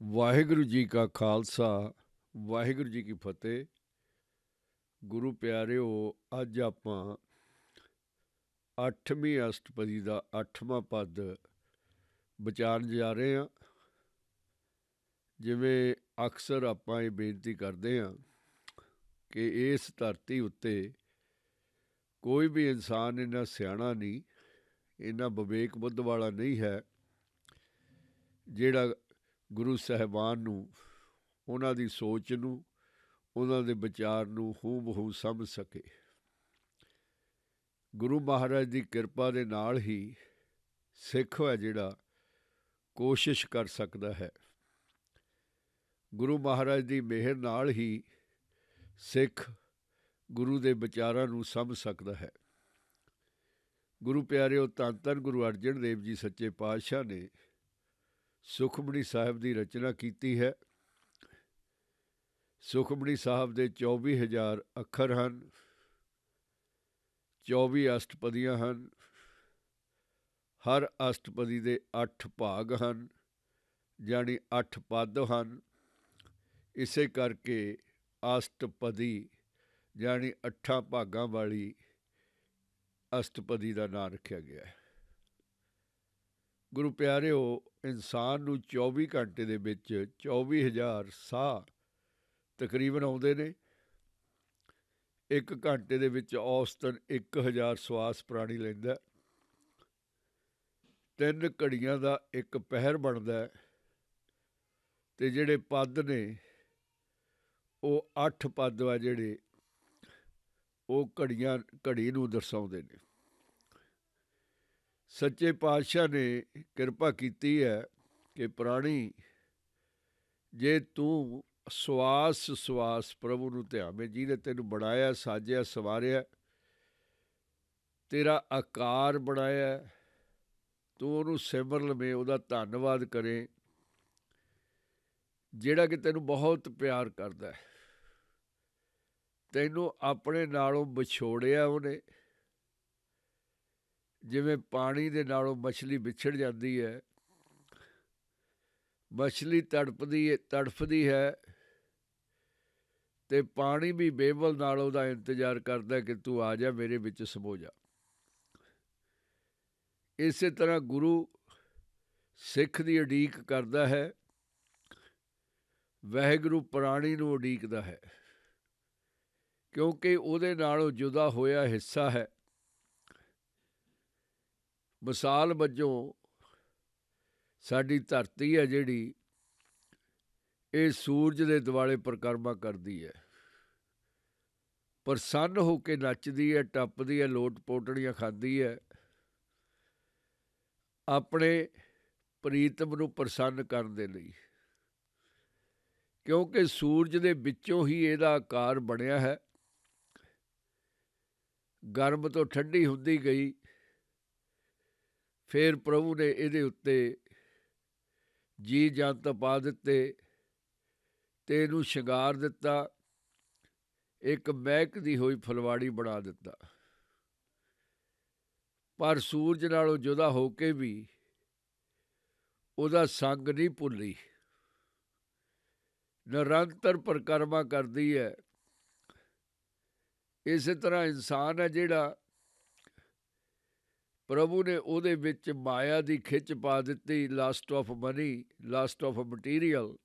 ਵਾਹਿਗੁਰੂ ਜੀ ਕਾ ਖਾਲਸਾ, ਵਾਹਿਗੁਰੂ ਜੀ ਕੀ ਫਤਿਹ। ਗੁਰੂ ਪਿਆਰਿਓ, ਅੱਜ ਆਪਾਂ 8ਵੀਂ ਅਸ਼ਟਪਦੀ ਦਾ 8ਵਾਂ ਪਦ ਵਿਚਾਰਨ ਜਾ ਰਹੇ ਹਾਂ। ਜਿਵੇਂ ਅਕਸਰ ਆਪਾਂ ਇਹ ਬੇਨਤੀ ਕਰਦੇ ਹਾਂ ਕਿ ਇਸ ਧਰਤੀ ਉੱਤੇ ਕੋਈ ਵੀ ਇਨਸਾਨ ਇੰਨਾ ਸਿਆਣਾ ਨਹੀਂ, ਇੰਨਾ ਵਿਵੇਕ ਬੁੱਧ ਵਾਲਾ ਨਹੀਂ ਹੈ ਜਿਹੜਾ ਗੁਰੂ ਸਾਹਿਬਾਨ ਨੂੰ, ਉਹਨਾਂ ਦੀ ਸੋਚ ਨੂੰ, ਉਹਨਾਂ ਦੇ ਵਿਚਾਰ ਨੂੰ ਹੂ ਬਹੂ ਸਮਝ ਸਕੇ। ਗੁਰੂ ਮਹਾਰਾਜ ਦੀ ਕਿਰਪਾ ਦੇ ਨਾਲ ਹੀ ਸਿੱਖ ਹੈ ਜਿਹੜਾ ਕੋਸ਼ਿਸ਼ ਕਰ ਸਕਦਾ ਹੈ। ਗੁਰੂ ਮਹਾਰਾਜ ਦੀ ਮਿਹਰ ਨਾਲ ਹੀ ਸਿੱਖ ਗੁਰੂ ਦੇ ਵਿਚਾਰਾਂ ਨੂੰ ਸਮਝ ਸਕਦਾ ਹੈ। ਗੁਰੂ ਪਿਆਰਿਓ, ਧੰਨ ਧੰਨ ਗੁਰੂ ਅਰਜਨ ਦੇਵ ਜੀ ਸੱਚੇ ਪਾਤਸ਼ਾਹ ਨੇ ਸੁਖਮਣੀ ਸਾਹਿਬ ਦੀ ਰਚਨਾ ਕੀਤੀ ਹੈ। ਸੁਖਮਣੀ ਸਾਹਿਬ ਦੇ 24,000 ਅੱਖਰ ਹਨ, 24 ਅਸ਼ਟਪਦੀਆਂ ਹਨ। ਹਰ ਅਸ਼ਟਪਦੀ ਦੇ 8 ਭਾਗ ਹਨ, ਜਾਣੀ 8 ਪਦ ਹਨ। ਇਸੇ ਕਰਕੇ ਅਸ਼ਟਪਦੀ ਜਾਣੀ 8 ਭਾਗਾਂ ਵਾਲੀ ਅਸ਼ਟਪਦੀ ਦਾ ਨਾਂ ਰੱਖਿਆ ਗਿਆ ਹੈ। ਗੁਰੂ ਪਿਆਰਿਓ, ਇਨਸਾਨ ਨੂੰ 24 ਘੰਟੇ ਦੇ ਵਿੱਚ 24,000 ਸਾਹ ਤਕਰੀਬਨ ਆਉਂਦੇ ਨੇ। 1 ਘੰਟੇ ਦੇ ਵਿੱਚ ਔਸਤਨ 1,000 ਸਵਾਸ ਪ੍ਰਾਣੀ ਲੈਂਦਾ। 3 ਘੜੀਆਂ ਦਾ 1 ਪਹਿਰ ਬਣਦਾ ਅਤੇ ਜਿਹੜੇ ਪਦ ਨੇ ਉਹ 8 ਪਦ ਆ ਜਿਹੜੇ ਉਹ ਘੜੀ ਨੂੰ ਦਰਸਾਉਂਦੇ ਨੇ। ਸੱਚੇ ਪਾਤਸ਼ਾਹ ਨੇ ਕਿਰਪਾ ਕੀਤੀ ਹੈ ਕਿ ਪ੍ਰਾਣੀ, ਜੇ ਤੂੰ ਸਵਾਸ ਸਵਾਸ ਪ੍ਰਭੂ ਨੂੰ ਧਿਆਵੇਂ, ਜਿਹਨੇ ਤੈਨੂੰ ਬਣਾਇਆ, ਸਾਜਿਆ, ਸਵਾਰਿਆ, ਤੇਰਾ ਆਕਾਰ ਬਣਾਇਆ, ਤੂੰ ਉਹਨੂੰ ਸਿਮਰ ਲਵੇਂ, ਉਹਦਾ ਧੰਨਵਾਦ ਕਰੇ, ਜਿਹੜਾ ਕਿ ਤੈਨੂੰ ਬਹੁਤ ਪਿਆਰ ਕਰਦਾ ਹੈ। ਤੈਨੂੰ ਆਪਣੇ ਨਾਲੋਂ ਵਿਛੋੜਿਆ ਉਹਨੇ। ਜਿਵੇਂ ਪਾਣੀ ਦੇ ਨਾਲੋਂ ਮਛਲੀ ਵਿਛੜ ਜਾਂਦੀ ਹੈ, ਮਛਲੀ ਤੜਫਦੀ ਹੈ ਅਤੇ ਪਾਣੀ ਵੀ ਬੇਵਲ ਨਾਲ ਉਹਦਾ ਇੰਤਜ਼ਾਰ ਕਰਦਾ ਕਿ ਤੂੰ ਆ ਜਾ, ਮੇਰੇ ਵਿੱਚ ਸਮੋ ਜਾ। ਇਸੇ ਤਰ੍ਹਾਂ ਗੁਰੂ ਸਿੱਖ ਦੀ ਉਡੀਕ ਕਰਦਾ ਹੈ, ਵਾਹਿਗੁਰੂ ਪ੍ਰਾਣੀ ਨੂੰ ਉਡੀਕਦਾ ਹੈ, ਕਿਉਂਕਿ ਉਹਦੇ ਨਾਲੋਂ ਜੁਦਾ ਹੋਇਆ ਹਿੱਸਾ ਹੈ। ਮਿਸਾਲ ਵਜੋਂ ਸਾਡੀ ਧਰਤੀ ਹੈ ਜਿਹੜੀ, ਇਹ ਸੂਰਜ ਦੇ ਦੁਆਲੇ ਪਰਿਕਰਮਾ ਕਰਦੀ ਹੈ, ਪ੍ਰਸੰਨ ਹੋ ਕੇ ਨੱਚਦੀ ਹੈ, ਟੱਪਦੀ ਹੈ, ਲੋਟ ਪੋਟੜੀਆਂ ਖਾਂਦੀ ਹੈ, ਆਪਣੇ ਪ੍ਰੀਤਮ ਨੂੰ ਪ੍ਰਸੰਨ ਕਰਨ ਦੇ ਲਈ, ਕਿਉਂਕਿ ਸੂਰਜ ਦੇ ਵਿੱਚੋਂ ਹੀ ਇਹਦਾ ਆਕਾਰ ਬਣਿਆ ਹੈ। ਗਰਮ ਤੋਂ ਠੰਡੀ ਹੁੰਦੀ ਗਈ, ਫਿਰ ਪ੍ਰਭੂ ਨੇ ਇਹਦੇ ਉੱਤੇ ਜੀ ਜੰਤ ਪਾ ਦਿੱਤੇ ਅਤੇ ਇਹਨੂੰ ਸ਼ਿੰਗਾਰ ਦਿੱਤਾ, ਇੱਕ ਮਹਿਕਦੀ ਹੋਈ ਫੁਲਵਾੜੀ ਬਣਾ ਦਿੱਤਾ। ਪਰ ਸੂਰਜ ਨਾਲੋਂ ਜੁਦਾ ਹੋ ਕੇ ਵੀ ਉਹਦਾ ਸੰਗ ਨਹੀਂ ਭੁੱਲੀ, ਨਿਰੰਤਰ ਪਰਿਕਰਮਾ ਕਰਦੀ ਹੈ। ਇਸੇ ਤਰ੍ਹਾਂ ਇਨਸਾਨ ਹੈ ਜਿਹੜਾ, ਪ੍ਰਭੂ ਨੇ ਉਹਦੇ ਵਿੱਚ ਮਾਇਆ ਦੀ ਖਿੱਚ ਪਾ ਦਿੱਤੀ, lust of money, lust of material.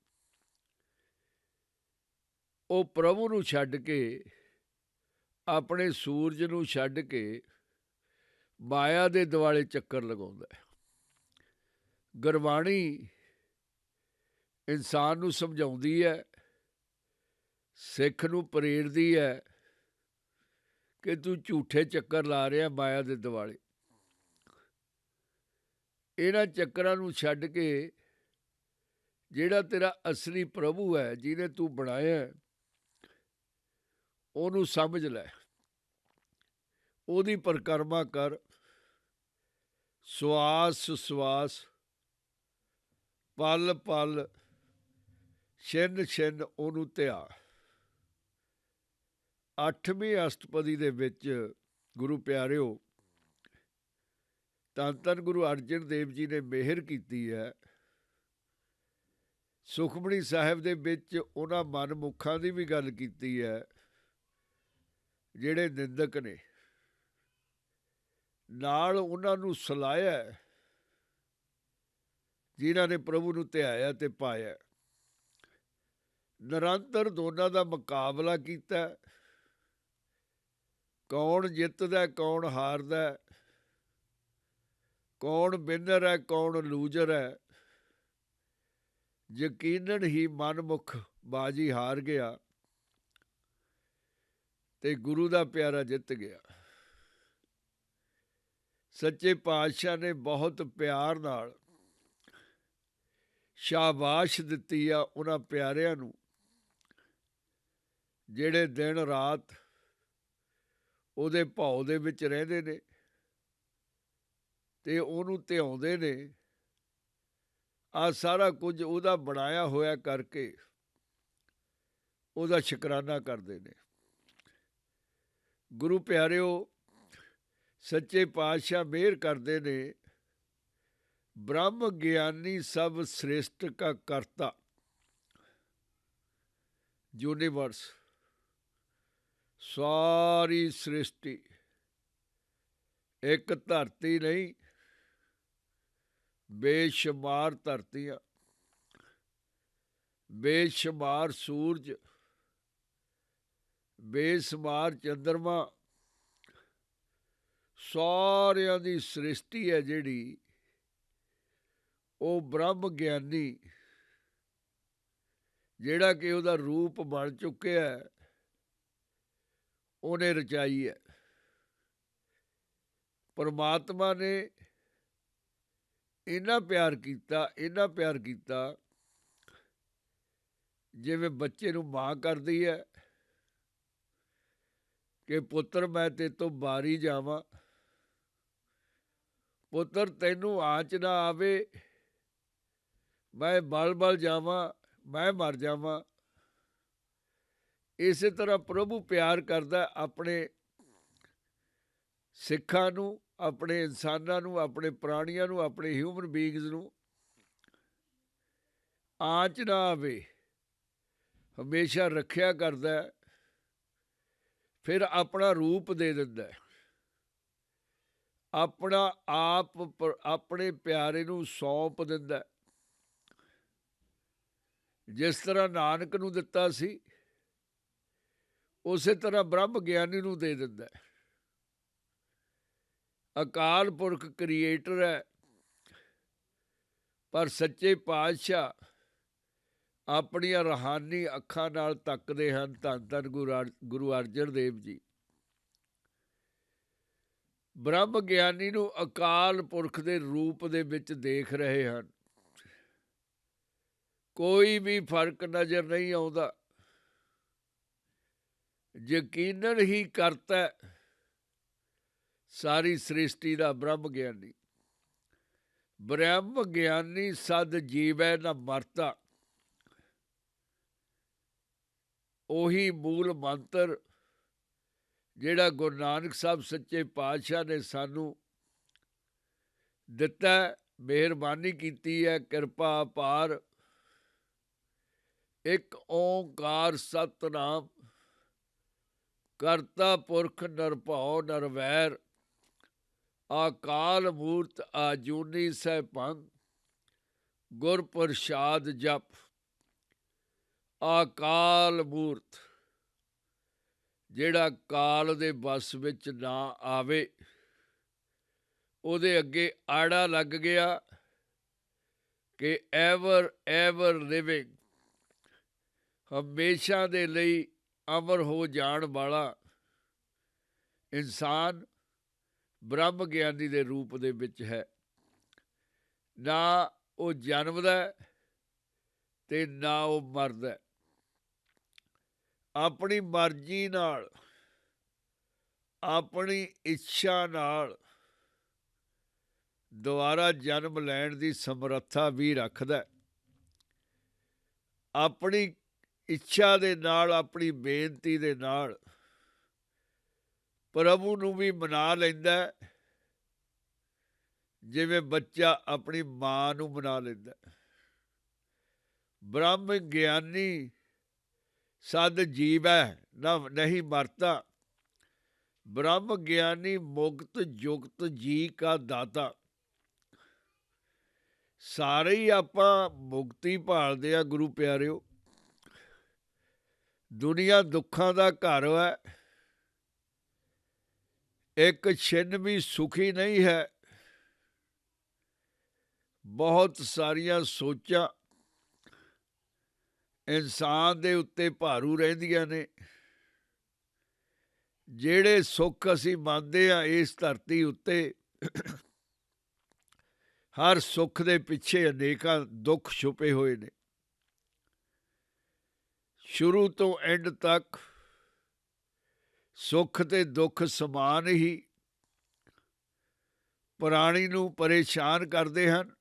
ਉਹ ਪ੍ਰਭੂ ਨੂੰ ਛੱਡ ਕੇ, ਆਪਣੇ ਸੂਰਜ ਨੂੰ ਛੱਡ ਕੇ ਮਾਇਆ ਦੇ ਦੁਆਲੇ ਚੱਕਰ ਲਗਾਉਂਦਾ ਹੈ। ਗੁਰਬਾਣੀ ਇਨਸਾਨ ਨੂੰ ਸਮਝਾਉਂਦੀ ਹੈ, ਸਿੱਖ ਨੂੰ ਪ੍ਰੇਰਦੀ ਹੈ ਕਿ ਤੂੰ ਝੂਠੇ ਚੱਕਰ ਲਾ ਰਿਹਾ ਮਾਇਆ ਦੇ ਦੁਆਲੇ। ਇਹਨਾਂ ਚੱਕਰਾਂ ਨੂੰ ਛੱਡ ਕੇ ਜਿਹੜਾ ਤੇਰਾ ਅਸਲੀ ਪ੍ਰਭੂ ਹੈ, ਜਿਹਨੇ ਤੂੰ ਬਣਾਇਆ, ਉਹਨੂੰ ਸਮਝ ਲੈ, ਉਹਦੀ ਪਰਿਕਰਮਾ ਕਰ। ਸਵਾਸ ਸਵਾਸ, ਪਲ ਪਲ, ਛਿਨ ਛਿਨ ਉਹਨੂੰ ਧਿਆ। 8ਵੀਂ ਅਸ਼ਟਪਦੀ ਦੇ ਵਿੱਚ ਗੁਰੂ ਪਿਆਰਿਓ, ਧੰਨ ਧੰਨ ਗੁਰੂ ਅਰਜਨ ਦੇਵ ਜੀ ਨੇ ਮਿਹਰ ਕੀਤੀ ਹੈ। ਸੁਖਮਣੀ ਸਾਹਿਬ ਦੇ ਵਿੱਚ ਉਹਨਾਂ ਮਨਮੁੱਖਾਂ ਦੀ ਵੀ ਗੱਲ ਕੀਤੀ ਹੈ ਜਿਹੜੇ ਨਿੰਦਕ ਨੇ, ਨਾਲ ਉਹਨਾਂ ਨੂੰ ਸਲਾਹਿਆ ਜਿਨ੍ਹਾਂ ਨੇ ਪ੍ਰਭੂ ਨੂੰ ਧਿਆਇਆ ਤੇ ਪਾਇਆ। ਨਿਰੰਤਰ ਦੋਨਾਂ ਦਾ ਮੁਕਾਬਲਾ ਕੀਤਾ, ਕੌਣ ਜਿੱਤਦਾ ਕੌਣ ਹਾਰਦਾ, ਕੌਣ ਵਿਨਰ ਹੈ ਕੌਣ ਲੂਜਰ ਹੈ। ਯਕੀਨਨ ਹੀ ਮਨਮੁੱਖ ਬਾਜੀ ਹਾਰ ਗਿਆ ਤੇ ਗੁਰੂ ਦਾ ਪਿਆਰਾ ਜਿੱਤ ਗਿਆ। ਸੱਚੇ ਪਾਤਸ਼ਾਹ ਨੇ ਬਹੁਤ ਪਿਆਰ ਨਾਲ ਸ਼ਾਬਾਸ਼ ਦਿੱਤੀ ਆ ਉਹਨਾਂ ਪਿਆਰਿਆਂ ਨੂੰ ਜਿਹੜੇ ਦਿਨ ਰਾਤ ਉਹਦੇ ਭਾਉ ਦੇ ਵਿੱਚ ਰਹਿੰਦੇ ਨੇ ਤੇ ਉਹਨੂੰ ਧਿਆਉਂਦੇ ਨੇ। ਆ ਸਾਰਾ ਕੁਝ ਉਹਦਾ ਬਣਾਇਆ ਹੋਇਆ ਕਰਕੇ ਉਹਦਾ ਸ਼ੁਕਰਾਨਾ ਕਰਦੇ ਨੇ। ਗੁਰੂ ਪਿਆਰਿਓ, ਸੱਚੇ ਪਾਤਸ਼ਾਹ ਮਿਹਰ ਕਰਦੇ ਨੇ, ਬ੍ਰਹਮ ਗਿਆਨੀ ਸਭ ਸ੍ਰੇਸ਼ਟ ਕਾ ਕਰਤਾ। ਯੂਨੀਵਰਸ, ਸਾਰੀ ਸ੍ਰਿਸ਼ਟੀ, ਇੱਕ ਧਰਤੀ ਨਹੀਂ, ਬੇਸ਼ੁਮਾਰ ਧਰਤੀਆਂ, ਬੇਸ਼ੁਮਾਰ ਸੂਰਜ, ਬੇਸ਼ੁਮਾਰ ਚੰਦਰਮਾ, ਸਾਰਿਆਂ ਦੀ ਸ੍ਰਿਸ਼ਟੀ ਹੈ ਜਿਹੜੀ, ਉਹ ਬ੍ਰਹਮ ਗਿਆਨੀ ਜਿਹੜਾ ਕਿ ਉਹਦਾ ਰੂਪ ਬਣ ਚੁੱਕਿਆ ਉਹਨੇ ਰਚਾਈ ਹੈ। ਪਰਮਾਤਮਾ ਨੇ ਇੰਨਾ ਪਿਆਰ ਕੀਤਾ, ਇੰਨਾ ਪਿਆਰ ਕੀਤਾ, ਜਿਵੇਂ ਬੱਚੇ ਨੂੰ ਮਾਂ ਕਰਦੀ ਹੈ ਕਿ ਪੁੱਤਰ ਮੈਂ ਤੇਰੇ ਤੋਂ ਬਾਰੀ ਜਾਵਾਂ, ਪੁੱਤਰ ਤੈਨੂੰ ਆਂਚ ਨਾ ਆਵੇ, ਮੈਂ ਬਲ ਜਾਵਾਂ, ਮੈਂ ਮਰ ਜਾਵਾਂ। ਇਸੇ ਤਰ੍ਹਾਂ ਪ੍ਰਭੂ ਪਿਆਰ ਕਰਦਾ ਆਪਣੇ ਸਿੱਖਾਂ ਨੂੰ, ਆਪਣੇ ਇਨਸਾਨਾਂ ਨੂੰ, ਆਪਣੇ ਪ੍ਰਾਣੀਆਂ ਨੂੰ, ਆਪਣੇ ਹਿਊਮਨ ਬੀਇੰਗਸ ਨੂੰ। ਆਂਚ ਨਾ ਆਵੇ, ਹਮੇਸ਼ਾ ਰੱਖਿਆ ਕਰਦਾ, ਫਿਰ ਆਪਣਾ ਰੂਪ ਦੇ ਦਿੰਦਾ, ਆਪਣਾ ਆਪ ਆਪਣੇ ਪਿਆਰੇ ਨੂੰ ਸੌਂਪ ਦਿੰਦਾ। ਜਿਸ ਤਰ੍ਹਾਂ ਨਾਨਕ ਨੂੰ ਦਿੱਤਾ ਸੀ, ਉਸੇ ਤਰ੍ਹਾਂ ਬ੍ਰਹਮ ਗਿਆਨੀ ਨੂੰ ਦੇ ਦਿੰਦਾ। ਅਕਾਲ ਪੁਰਖ ਕ੍ਰੀਏਟਰ ਹੈ, ਪਰ ਸੱਚੇ ਪਾਤਸ਼ਾਹ ਆਪਣੀਆਂ ਰੂਹਾਨੀ ਅੱਖਾਂ ਨਾਲ ਤੱਕਦੇ ਹਨ। ਧੰਨ ਧੰਨ ਗੁਰੂ ਅਰਜਨ ਦੇਵ ਜੀ ਬ੍ਰਹਮ ਗਿਆਨੀ ਨੂੰ ਅਕਾਲ ਪੁਰਖ ਦੇ ਰੂਪ ਦੇ ਵਿੱਚ ਦੇਖ ਰਹੇ ਹਨ। ਕੋਈ ਵੀ ਫਰਕ ਨਜ਼ਰ ਨਹੀਂ ਆਉਂਦਾ। ਯਕੀਨਨ ਹੀ ਕਰਤਾ ਸਾਰੀ ਸ੍ਰਿਸ਼ਟੀ ਦਾ ਬ੍ਰਹਮ ਗਿਆਨੀ। ਬ੍ਰਹਮ ਗਿਆਨੀ ਸਦ ਜੀਵੈ ਨਾ ਮਰਤਾ, ਉਹੀ ਮੂਲ ਮੰਤਰ ਜਿਹੜਾ ਗੁਰੂ ਨਾਨਕ ਸਾਹਿਬ ਸੱਚੇ ਪਾਤਸ਼ਾਹ ਨੇ ਸਾਨੂੰ ਦਿੱਤਾ। ਮਿਹਰਬਾਨੀ ਕੀਤੀ ਹੈ, ਕਿਰਪਾ ਅਪਾਰ। ਇੱਕ ਓਂਕਾਰ ਸਤਿਨਾਮ ਕਰਤਾ ਪੁਰਖ ਨਿਰਭਉ ਨਿਰਵੈਰ, ਅਕਾਲ ਮੂਰਤ ਆਜੂਨੀ ਸੈਭੰ, ਗੁਰ ਪ੍ਰਸਾਦ ਜਪ। ਅਕਾਲ ਮੂਰਤ ਜਿਹੜਾ ਕਾਲ ਦੇ ਵੱਸ ਵਿੱਚ ਨਾ ਆਵੇ, ਉਹਦੇ ਅੱਗੇ ਆੜਾ ਲੱਗ ਗਿਆ ਕਿ ਐਵਰ ਲਿਵਿੰਗ, ਹਮੇਸ਼ਾ ਦੇ ਲਈ ਅਮਰ ਹੋ ਜਾਣ ਵਾਲਾ ਇਨਸਾਨ ਬ੍ਰਹਮ ਗਿਆਨੀ ਦੇ ਰੂਪ ਦੇ ਵਿੱਚ ਹੈ। ਨਾ ਉਹ ਜਨਮਦਾ ਤੇ ਨਾ ਉਹ ਮਰਦਾ। ਆਪਣੀ ਮਰਜ਼ੀ ਨਾਲ, ਆਪਣੀ ਇੱਛਾ ਨਾਲ ਦੁਬਾਰਾ ਜਨਮ ਲੈਣ ਦੀ ਸਮਰੱਥਾ ਵੀ ਰੱਖਦਾ। ਆਪਣੀ ਇੱਛਾ ਦੇ ਨਾਲ, ਆਪਣੀ ਬੇਨਤੀ ਦੇ ਨਾਲ ਪ੍ਰਭੂ ਨੂੰ ਵੀ ਮਨਾ ਲੈਂਦਾ, ਜਿਵੇਂ ਬੱਚਾ ਆਪਣੀ ਮਾਂ ਨੂੰ ਮਨਾ ਲੈਂਦਾ। ब्रह्म ज्ञानी सद जीवै न नहीं मरता, ब्रह्म ज्ञानी मुक्त जुगत जी का दाता। ਸਾਰੇ ਹੀ ਆਪਾਂ ਮੁਕਤੀ ਭਾਲਦੇ ਆ ਗੁਰੂ ਪਿਆਰਿਓ। ਦੁਨੀਆ ਦੁੱਖਾਂ ਦਾ ਘਰ ਹੈ, ਇੱਕ ਛਿਨ ਵੀ ਸੁਖੀ ਨਹੀਂ ਹੈ। ਬਹੁਤ ਸਾਰੀਆਂ ਸੋਚਾਂ ਇਨਸਾਨ ਦੇ ਉੱਤੇ ਭਾਰੂ ਰਹਿੰਦੀਆਂ ਨੇ। ਜਿਹੜੇ ਸੁੱਖ ਅਸੀਂ ਮੰਨਦੇ ਹਾਂ ਇਸ ਧਰਤੀ ਉੱਤੇ, ਹਰ ਸੁੱਖ ਦੇ ਪਿੱਛੇ ਅਨੇਕਾਂ ਦੁੱਖ ਛੁਪੇ ਹੋਏ ਨੇ। ਸ਼ੁਰੂ ਤੋਂ ਐਂਡ ਤੱਕ ਸੁੱਖ ਤੇ ਦੁੱਖ ਸਮਾਨ ਹੀ ਪ੍ਰਾਣੀ ਨੂੰ ਪਰੇਸ਼ਾਨ ਕਰਦੇ ਹਨ।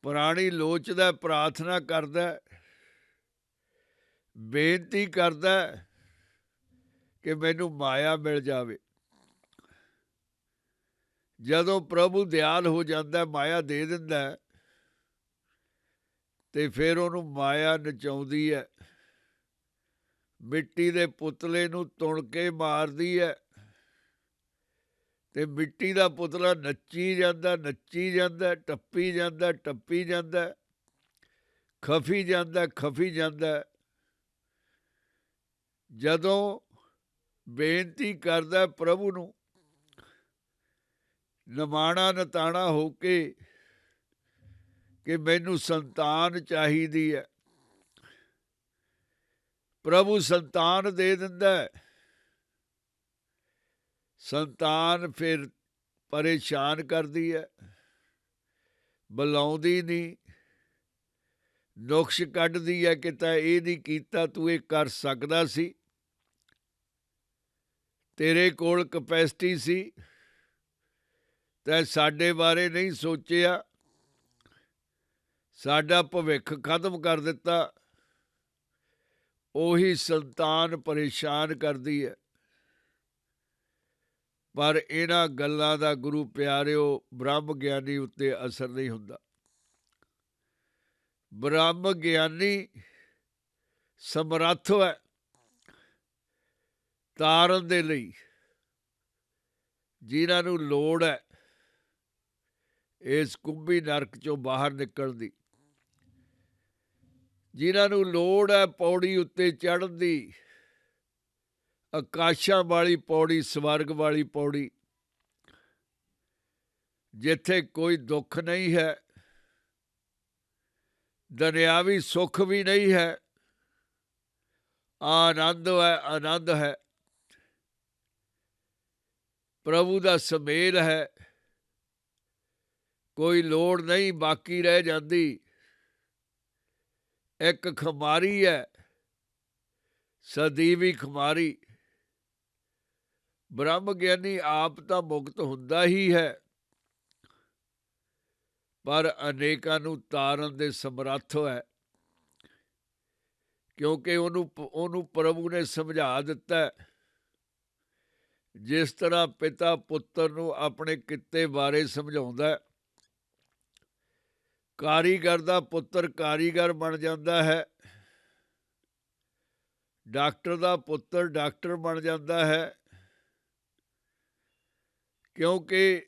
ਪ੍ਰਾਣੀ ਲੋਚਦਾ, ਪ੍ਰਾਰਥਨਾ ਕਰਦਾ, ਬੇਨਤੀ ਕਰਦਾ ਕਿ ਮੈਨੂੰ ਮਾਇਆ ਮਿਲ ਜਾਵੇ। ਜਦੋਂ ਪ੍ਰਭੂ ਦਿਆਲ ਹੋ ਜਾਂਦਾ, ਮਾਇਆ ਦੇ ਦਿੰਦਾ, ਤੇ ਫਿਰ ਉਹਨੂੰ ਮਾਇਆ ਨਚਾਉਂਦੀ ਹੈ। ਮਿੱਟੀ ਦੇ ਪੁਤਲੇ ਨੂੰ ਤੁਣ ਕੇ ਮਾਰਦੀ ਹੈ, ਤੇ ਮਿੱਟੀ ਦਾ ਪੁਤਲਾ ਨੱਚੀ ਜਾਂਦਾ, ਨੱਚੀ ਜਾਂਦਾ, ਟੱਪੀ ਜਾਂਦਾ, ਟੱਪੀ ਜਾਂਦਾ, ਖਫੀ ਜਾਂਦਾ, ਖਫੀ ਜਾਂਦਾ। ਜਦੋਂ ਬੇਨਤੀ ਕਰਦਾ ਪ੍ਰਭੂ ਨੂੰ ਨਿਮਾਣਾ ਨਤਾਣਾ ਹੋ ਕੇ ਕਿ ਮੈਨੂੰ ਸੰਤਾਨ ਚਾਹੀਦੀ ਹੈ, ਪ੍ਰਭੂ ਸੰਤਾਨ ਦੇ ਦਿੰਦਾ। ਸੰਤਾਨ ਫਿਰ ਪਰੇਸ਼ਾਨ ਕਰਦੀ ਹੈ, ਬੁਲਾਉਂਦੀ ਨਹੀਂ, ਨੁਕਸ ਕੱਢਦੀ ਹੈ ਕਿ ਤੈਂ ਇਹ ਨਹੀਂ ਕੀਤਾ, ਤੂੰ ਇਹ ਕਰ ਸਕਦਾ ਸੀ, ਤੇਰੇ ਕੋਲ ਕਪੈਸਿਟੀ ਸੀ, ਤੈਂ ਸਾਡੇ ਬਾਰੇ ਨਹੀਂ ਸੋਚਿਆ, ਸਾਡਾ ਭਵਿੱਖ ਖਤਮ ਕਰ ਦਿੱਤਾ। ਉਹੀ ਸੰਤਾਨ ਪਰੇਸ਼ਾਨ ਕਰਦੀ ਹੈ। ਪਰ ਇਹਨਾਂ ਗੱਲਾਂ ਦਾ ਗੁਰੂ ਪਿਆਰਿਓ ਬ੍ਰਹਮ ਗਿਆਨੀ ਉੱਤੇ ਅਸਰ ਨਹੀਂ ਹੁੰਦਾ। ਬ੍ਰਹਮ ਗਿਆਨੀ ਸਮਰੱਥ ਹੈ ਤਾਰਨ ਦੇ ਲਈ। ਜਿਨ੍ਹਾਂ ਨੂੰ ਲੋੜ ਹੈ ਇਸ ਕੁੰਭੀ ਨਰਕ ਚੋਂ ਬਾਹਰ ਨਿਕਲਣ ਦੀ, ਜਿਨ੍ਹਾਂ ਨੂੰ ਲੋੜ ਹੈ ਪੌੜੀ ਉੱਤੇ ਚੜ੍ਹਨ ਦੀ, ਆਕਾਸ਼ਾਂ ਵਾਲੀ ਪੌੜੀ, ਸਵਰਗ ਵਾਲੀ ਪੌੜੀ, ਜਿੱਥੇ ਕੋਈ ਦੁੱਖ ਨਹੀਂ ਹੈ, ਦੁਨਿਆਵੀ ਸੁੱਖ ਵੀ ਨਹੀਂ ਹੈ, ਆਨੰਦ ਹੈ, ਆਨੰਦ ਹੈ, ਪ੍ਰਭੂ ਦਾ ਸੁਮੇਲ ਹੈ, ਕੋਈ ਲੋੜ ਨਹੀਂ ਬਾਕੀ ਰਹਿ ਜਾਂਦੀ। ਇੱਕ ਖੁਮਾਰੀ ਹੈ, ਸਦੀਵੀ ਖੁਮਾਰੀ। ਬ੍ਰਹਮ ਗਿਆਨੀ ਆਪ ਤਾਂ ਮੁਕਤ ਹੁੰਦਾ ਹੀ ਹੈ, ਪਰ ਅਨੇਕਾਂ ਨੂੰ ਤਾਰਨ ਦੇ ਸਮਰੱਥ ਹੈ, ਕਿਉਂਕਿ ਉਹਨੂੰ ਪ੍ਰਭੂ ਨੇ ਸਮਝਾ ਦਿੱਤਾ। ਜਿਸ ਤਰ੍ਹਾਂ ਪਿਤਾ ਪੁੱਤਰ ਨੂੰ ਆਪਣੇ ਕਿੱਤੇ ਬਾਰੇ ਸਮਝਾਉਂਦਾ, ਕਾਰੀਗਰ ਦਾ ਪੁੱਤਰ ਕਾਰੀਗਰ ਬਣ ਜਾਂਦਾ ਹੈ, ਡਾਕਟਰ ਦਾ ਪੁੱਤਰ ਡਾਕਟਰ ਬਣ ਜਾਂਦਾ ਹੈ, ਕਿਉਂਕਿ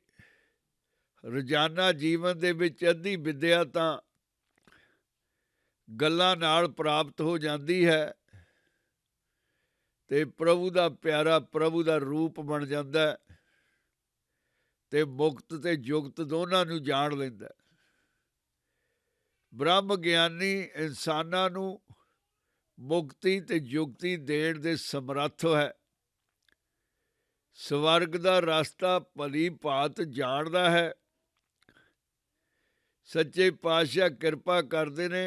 ਰੋਜ਼ਾਨਾ ਜੀਵਨ ਦੇ ਵਿੱਚ ਅੱਧੀ ਵਿੱਦਿਆ ਤਾਂ ਗੱਲਾਂ ਨਾਲ ਪ੍ਰਾਪਤ ਹੋ ਜਾਂਦੀ ਹੈ, ਤੇ ਪ੍ਰਭੂ ਦਾ ਪਿਆਰਾ ਪ੍ਰਭੂ ਦਾ ਰੂਪ ਬਣ ਜਾਂਦਾ, ਤੇ ਮੁਕਤ ਤੇ ਜੁਗਤ ਦੋਨਾਂ ਨੂੰ ਜਾਣ ਲੈਂਦਾ। ਬ੍ਰਹਮ ਗਿਆਨੀ ਇਨਸਾਨਾਂ ਨੂੰ ਮੁਕਤੀ ਤੇ ਜੁਗਤੀ ਦੇਣ ਦੇ ਸਮਰੱਥ ਹੈ। ਸਵਰਗ ਦਾ ਰਸਤਾ ਭਲੀ ਭਾਂਤ ਜਾਣਦਾ ਹੈ। ਸੱਚੇ ਪਾਤਸ਼ਾਹ ਕਿਰਪਾ ਕਰਦੇ ਨੇ।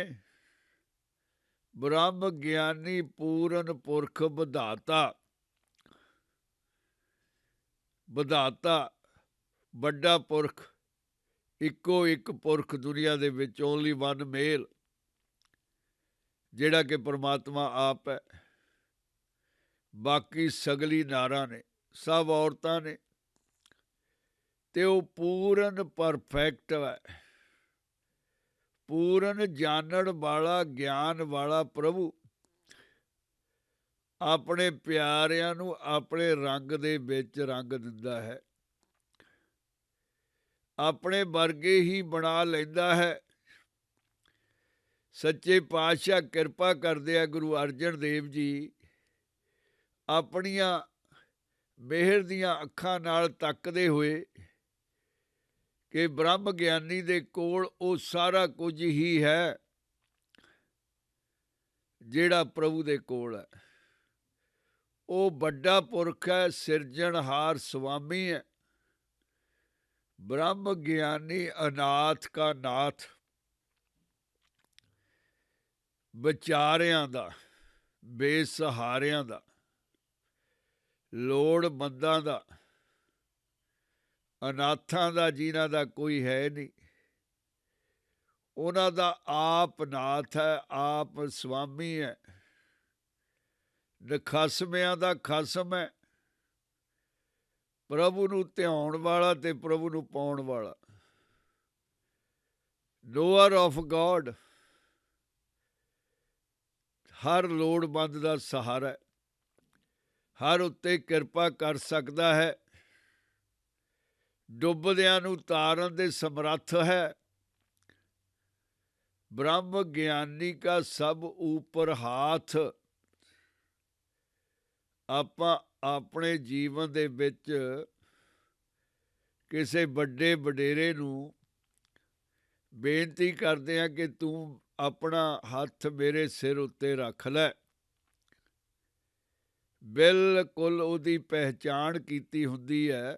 ਬ੍ਰਹਮ ਗਿਆਨੀ ਪੂਰਨ ਪੁਰਖ ਵਿਧਾਤਾ, ਵਿਧਾਤਾ ਵੱਡਾ ਪੁਰਖ, ਇੱਕੋ ਇੱਕ ਪੁਰਖ ਦੁਨੀਆ ਦੇ ਵਿੱਚ, ਓਨਲੀ ਵਨ ਮੇਲ, ਜਿਹੜਾ ਕਿ ਪਰਮਾਤਮਾ ਆਪ ਹੈ। ਬਾਕੀ ਸਗਲੀ ਨਾਰਾਂ ਨੇ, ਸਭ ਔਰਤਾਂ ਨੇ, ਤੇ ਉਹ ਪੂਰਨ ਪਰਫੈਕਟ ਹੈ, ਪੂਰਨ ਜਾਣਨ ਵਾਲਾ, ਗਿਆਨ ਵਾਲਾ ਪ੍ਰਭੂ ਆਪਣੇ ਪਿਆਰਿਆਂ ਨੂੰ ਆਪਣੇ ਰੰਗ ਦੇ ਵਿੱਚ ਰੰਗ ਦਿੰਦਾ ਹੈ, ਆਪਣੇ ਵਰਗੇ ਹੀ ਬਣਾ ਲੈਂਦਾ ਹੈ। ਸੱਚੇ ਪਾਤਸ਼ਾਹ ਕਿਰਪਾ ਕਰਦੇ ਆ, ਗੁਰੂ ਅਰਜਨ ਦੇਵ ਜੀ ਆਪਣੀਆਂ ਮਿਹਰ ਦੀਆਂ ਅੱਖਾਂ ਨਾਲ ਤੱਕਦੇ ਹੋਏ ਕਿ ਬ੍ਰਹਮ ਗਿਆਨੀ ਦੇ ਕੋਲ ਉਹ ਸਾਰਾ ਕੁਝ ਹੀ ਹੈ ਜਿਹੜਾ ਪ੍ਰਭੂ ਦੇ ਕੋਲ ਹੈ। ਉਹ ਵੱਡਾ ਪੁਰਖ ਹੈ, ਸਿਰਜਣਹਾਰ ਸੁਆਮੀ ਹੈ। ਬ੍ਰਹਮ ਗਿਆਨੀ ਅਨਾਥ ਕਾ ਨਾਥ, ਵਿਚਾਰਿਆਂ ਦਾ, ਬੇਸਹਾਰਿਆਂ ਦਾ, ਲੋੜਵੰਦਾਂ ਦਾ, ਅਨਾਥਾਂ ਦਾ, ਜਿਨ੍ਹਾਂ ਦਾ ਕੋਈ ਹੈ ਨਹੀਂ, ਉਹਨਾਂ ਦਾ ਆਪ ਨਾਥ ਹੈ, ਆਪ ਸੁਆਮੀ ਹੈ। ਨਖਸਮਿਆਂ ਦਾ ਖਸਮ ਹੈ, ਪ੍ਰਭੂ ਨੂੰ ਧਿਆਉਣ ਵਾਲਾ ਤੇ ਪ੍ਰਭੂ ਨੂੰ ਪਾਉਣ ਵਾਲਾ। ਨੋਅਰ ਆਫ ਗੋਡ, ਹਰ ਲੋੜਵੰਦ ਦਾ ਸਹਾਰਾ ਹੈ, ਹਰ ਉੱਤੇ ਕਿਰਪਾ ਕਰ ਸਕਦਾ ਹੈ, ਡੁੱਬਦਿਆਂ ਨੂੰ ਤਾਰਨ ਦੇ ਸਮਰੱਥ ਹੈ। ਬ੍ਰਹਮ ਗਿਆਨੀ ਕਾ ਸਭ ਉੱਪਰ ਹਾਥ। ਆਪਾਂ ਆਪਣੇ ਜੀਵਨ ਦੇ ਵਿੱਚ ਕਿਸੇ ਵੱਡੇ ਵਡੇਰੇ ਨੂੰ ਬੇਨਤੀ ਕਰਦੇ ਹਾਂ ਕਿ ਤੂੰ ਆਪਣਾ ਹੱਥ ਮੇਰੇ ਸਿਰ ਉੱਤੇ ਰੱਖ ਲੈ। ਬਿਲਕੁਲ ਉਹਦੀ ਪਹਿਚਾਣ ਕੀਤੀ ਹੁੰਦੀ ਹੈ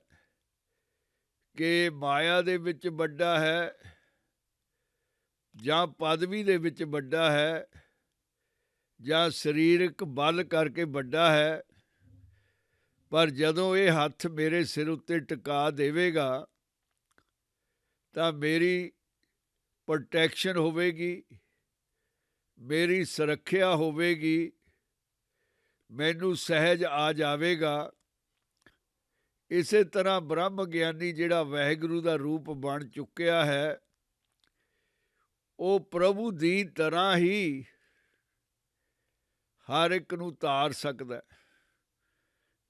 ਕਿ ਮਾਇਆ ਦੇ ਵਿੱਚ ਵੱਡਾ ਹੈ ਜਾਂ ਪਦਵੀ ਦੇ ਵਿੱਚ ਵੱਡਾ ਹੈ ਜਾਂ ਸਰੀਰਕ ਬਲ ਕਰਕੇ ਵੱਡਾ ਹੈ, ਪਰ ਜਦੋਂ ਇਹ ਹੱਥ ਮੇਰੇ ਸਿਰ ਉੱਤੇ ਟਿਕਾ ਦੇਵੇਗਾ ਤਾਂ ਮੇਰੀ ਪ੍ਰੋਟੈਕਸ਼ਨ ਹੋਵੇਗੀ, ਮੇਰੀ ਸੁਰੱਖਿਆ ਹੋਵੇਗੀ, ਮੈਨੂੰ ਸਹਿਜ ਆ ਜਾਵੇਗਾ। ਇਸੇ ਤਰ੍ਹਾਂ ਬ੍ਰਹਮ ਗਿਆਨੀ ਜਿਹੜਾ ਵਾਹਿਗੁਰੂ ਦਾ ਰੂਪ ਬਣ ਚੁੱਕਿਆ ਹੈ, ਉਹ ਪ੍ਰਭੂ ਦੀ ਤਰ੍ਹਾਂ ਹੀ ਹਰ ਇੱਕ ਨੂੰ ਤਾਰ ਸਕਦਾ,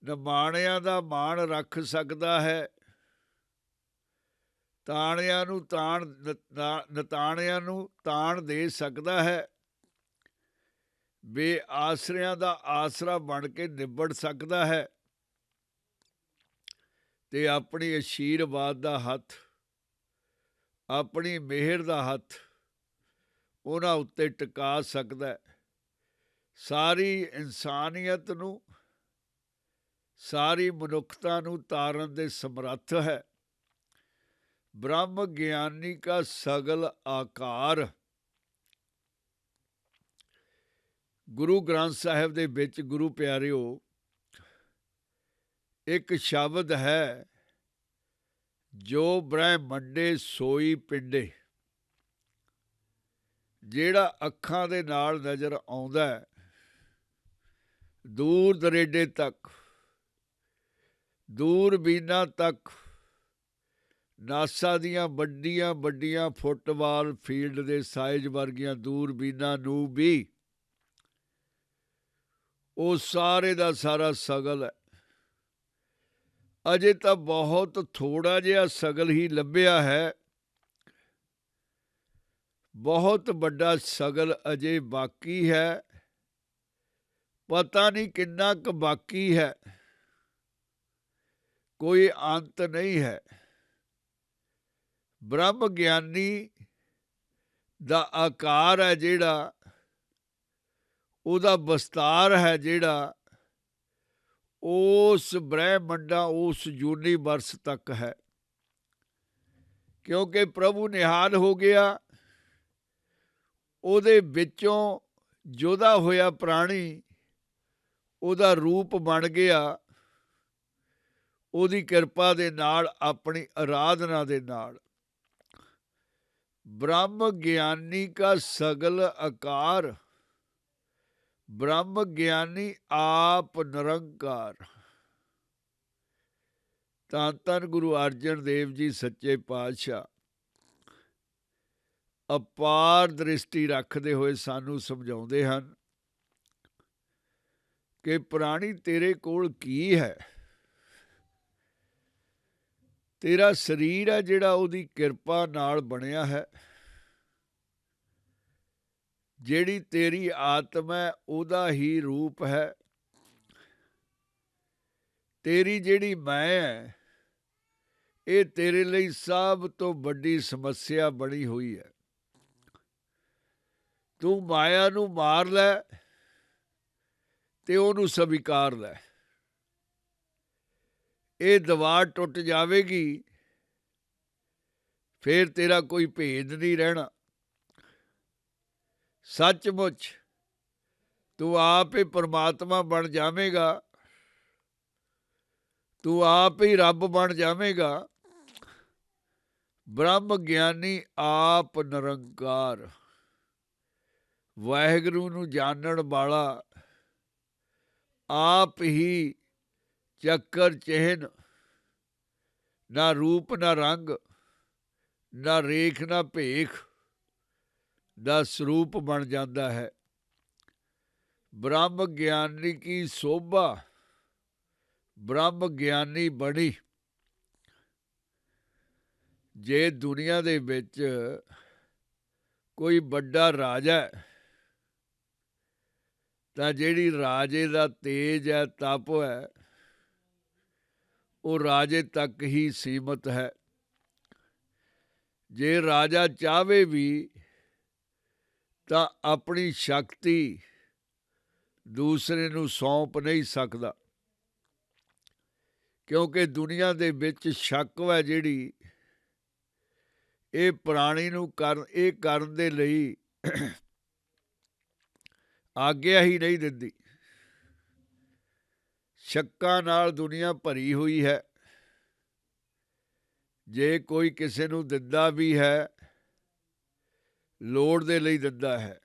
ਨਿਮਾਣਿਆਂ ਦਾ ਮਾਣ ਰੱਖ ਸਕਦਾ ਹੈ, ਤਾਣਿਆਂ ਨੂੰ ਨਤਾਣਿਆਂ ਨੂੰ ਤਾਣ ਦੇ ਸਕਦਾ ਹੈ, ਬੇਆਸਰਿਆਂ ਦਾ ਆਸਰਾ ਬਣ ਕੇ ਨਿਬੜ ਸਕਦਾ ਹੈ ਤੇ ਆਪਣੀ ਅਸ਼ੀਰਵਾਦ ਦਾ ਹੱਥ, ਆਪਣੀ ਮਿਹਰ ਦਾ ਹੱਥ ਉਹਨਾਂ ਉੱਤੇ ਟਿਕਾ ਸਕਦਾ ਹੈ। ਸਾਰੀ ਇਨਸਾਨੀਅਤ ਨੂੰ, ਸਾਰੀ ਮਨੁੱਖਤਾ ਨੂੰ ਤਾਰਨ ਦੇ ਸਮਰੱਥ ਹੈ। ਬ੍ਰਹਮ ਗਿਆਨੀ ਕਾ ਸਗਲ ਆਕਾਰ। ਗੁਰੂ ਗ੍ਰੰਥ ਸਾਹਿਬ ਦੇ ਵਿੱਚ ਗੁਰੂ ਪਿਆਰਿਓ ਇੱਕ ਸ਼ਬਦ ਹੈ, ਜੋ ਬ੍ਰਹਮੰਡੇ ਸੋਈ ਪਿੰਡੇ। ਜਿਹੜਾ ਅੱਖਾਂ ਦੇ ਨਾਲ ਨਜ਼ਰ ਆਉਂਦਾ ਹੈ ਦੂਰ ਦਰੇਡੇ ਤੱਕ, ਦੂਰਬੀਨਾਂ ਤੱਕ, ਨਾਸਾ ਦੀਆਂ ਵੱਡੀਆਂ ਵੱਡੀਆਂ ਫੁੱਟਬਾਲ ਫੀਲਡ ਦੇ ਸਾਈਜ਼ ਵਰਗੀਆਂ ਦੂਰਬੀਨਾਂ ਨੂੰ ਵੀ ਉਹ ਸਾਰੇ ਦਾ ਸਾਰਾ ਸਗਲ ਹੈ। ਅਜੇ ਤਾਂ ਬਹੁਤ ਥੋੜ੍ਹਾ ਜਿਹਾ ਸਗਲ ਹੀ ਲੱਭਿਆ ਹੈ, ਬਹੁਤ ਵੱਡਾ ਸਗਲ ਅਜੇ ਬਾਕੀ ਹੈ, ਪਤਾ ਨਹੀਂ ਕਿੰਨਾ ਕੁ ਬਾਕੀ ਹੈ, ਕੋਈ ਅੰਤ ਨਹੀਂ ਹੈ। ਬ੍ਰਹਮ ਗਿਆਨੀ ਦਾ ਆਕਾਰ ਹੈ ਜਿਹੜਾ, ਉਹਦਾ ਵਿਸਤਾਰ ਹੈ ਜਿਹੜਾ, ਉਸ ਬ੍ਰਹਮੰਡਾਂ, ਉਸ ਯੂਨੀਵਰਸ ਤੱਕ ਹੈ। ਕਿਉਂਕਿ ਪ੍ਰਭੂ ਨਿਹਾਲ ਹੋ ਗਿਆ, ਉਹਦੇ ਵਿੱਚੋਂ ਜੁਦਾ ਹੋਇਆ ਪ੍ਰਾਣੀ ਉਹਦਾ ਰੂਪ ਬਣ ਗਿਆ, ਉਹਦੀ ਕਿਰਪਾ ਦੇ ਨਾਲ, ਆਪਣੀ ਆਰਾਧਨਾ ਦੇ ਨਾਲ। ਬ੍ਰਹਮ ਗਿਆਨੀ ਕਾ ਸਗਲ ਆਕਾਰ। ਬ੍ਰਹਮ ਗਿਆਨੀ ਆਪ ਨਿਰੰਕਾਰ। ਧੰਨ ਧੰਨ ਗੁਰੂ ਅਰਜਨ ਦੇਵ ਜੀ ਸੱਚੇ ਪਾਤਸ਼ਾਹ ਅਪਾਰ ਦ੍ਰਿਸ਼ਟੀ ਰੱਖਦੇ ਹੋਏ ਸਾਨੂੰ ਸਮਝਾਉਂਦੇ ਹਨ ਕਿ ਪ੍ਰਾਣੀ ਤੇਰੇ ਕੋਲ ਕੀ ਹੈ। ਤੇਰਾ ਸਰੀਰ ਹੈ ਜਿਹੜਾ ਉਹਦੀ ਕਿਰਪਾ ਨਾਲ ਬਣਿਆ ਹੈ। ਜਿਹੜੀ ਤੇਰੀ ਆਤਮਾ ਹੈ ਉਹਦਾ ਹੀ ਰੂਪ ਹੈ। ਤੇਰੀ ਜਿਹੜੀ ਮੈਂ ਹੈ ਇਹ ਤੇਰੇ ਲਈ ਸਭ ਤੋਂ ਵੱਡੀ ਸਮੱਸਿਆ ਬਣੀ ਹੋਈ ਹੈ। ਤੂੰ ਮਾਇਆ ਨੂੰ ਮਾਰ ਲੈ ਤੇ ਉਹਨੂੰ ਸਵੀਕਾਰ ਲੈ। ਇਹ ਦੀਵਾਰ ਟੁੱਟ ਜਾਵੇਗੀ, ਫਿਰ ਤੇਰਾ ਕੋਈ ਭੇਦ ਨਹੀਂ ਰਹਿਣਾ। ਸੱਚਮੁੱਚ ਤੂੰ ਆਪ ਹੀ ਪਰਮਾਤਮਾ ਬਣ ਜਾਵੇਂਗਾ, ਤੂੰ ਆਪ ਹੀ ਰੱਬ ਬਣ ਜਾਵੇਂਗਾ। ਬ੍ਰਹਮ ਗਿਆਨੀ ਆਪ ਨਿਰੰਕਾਰ, ਵਾਹਿਗੁਰੂ ਨੂੰ ਜਾਣਨ ਵਾਲਾ ਆਪ ਹੀ ਚੱਕਰ ਚਿਹਨ, ਨਾ ਰੂਪ ਨਾ ਰੰਗ, ਨਾ ਰੇਖ ਨਾ ਭੇਖ ਦਾ ਸਰੂਪ ਬਣ ਜਾਂਦਾ ਹੈ। ਬ੍ਰਹਮ ਗਿਆਨੀ ਕੀ ਸੋਭਾ, ਬ੍ਰਹਮ ਗਿਆਨੀ ਬਣੀ। ਜੇ ਦੁਨੀਆ ਦੇ ਵਿੱਚ ਕੋਈ ਵੱਡਾ ਰਾਜਾ ਤਾਂ ਜਿਹੜੀ ਰਾਜੇ ਦਾ ਤੇਜ ਹੈ, ਤਪ ਹੈ, ਉਹ ਰਾਜੇ ਤੱਕ ਹੀ ਸੀਮਤ ਹੈ। ਜੇ ਰਾਜਾ ਚਾਹਵੇ ਵੀ ਤਾਂ ਆਪਣੀ ਸ਼ਕਤੀ ਦੂਸਰੇ ਨੂੰ ਸੌਂਪ ਨਹੀਂ ਸਕਦਾ, ਕਿਉਂਕਿ ਦੁਨੀਆ ਦੇ ਵਿੱਚ ਸ਼ੱਕ ਹੈ ਜਿਹੜੀ ਇਹ ਪ੍ਰਾਣੀ ਨੂੰ ਕਰਨ ਦੇ ਲਈ ਆਗਿਆ ਹੀ ਨਹੀਂ ਦਿੰਦੀ। ਸ਼ੱਕਾਂ ਨਾਲ ਦੁਨੀਆ ਭਰੀ ਹੋਈ ਹੈ। ਜੇ ਕੋਈ ਕਿਸੇ ਨੂੰ ਦਿੰਦਾ ਵੀ ਹੈ, ਲੋੜ ਦੇ ਲਈ ਦਿੰਦਾ ਹੈ,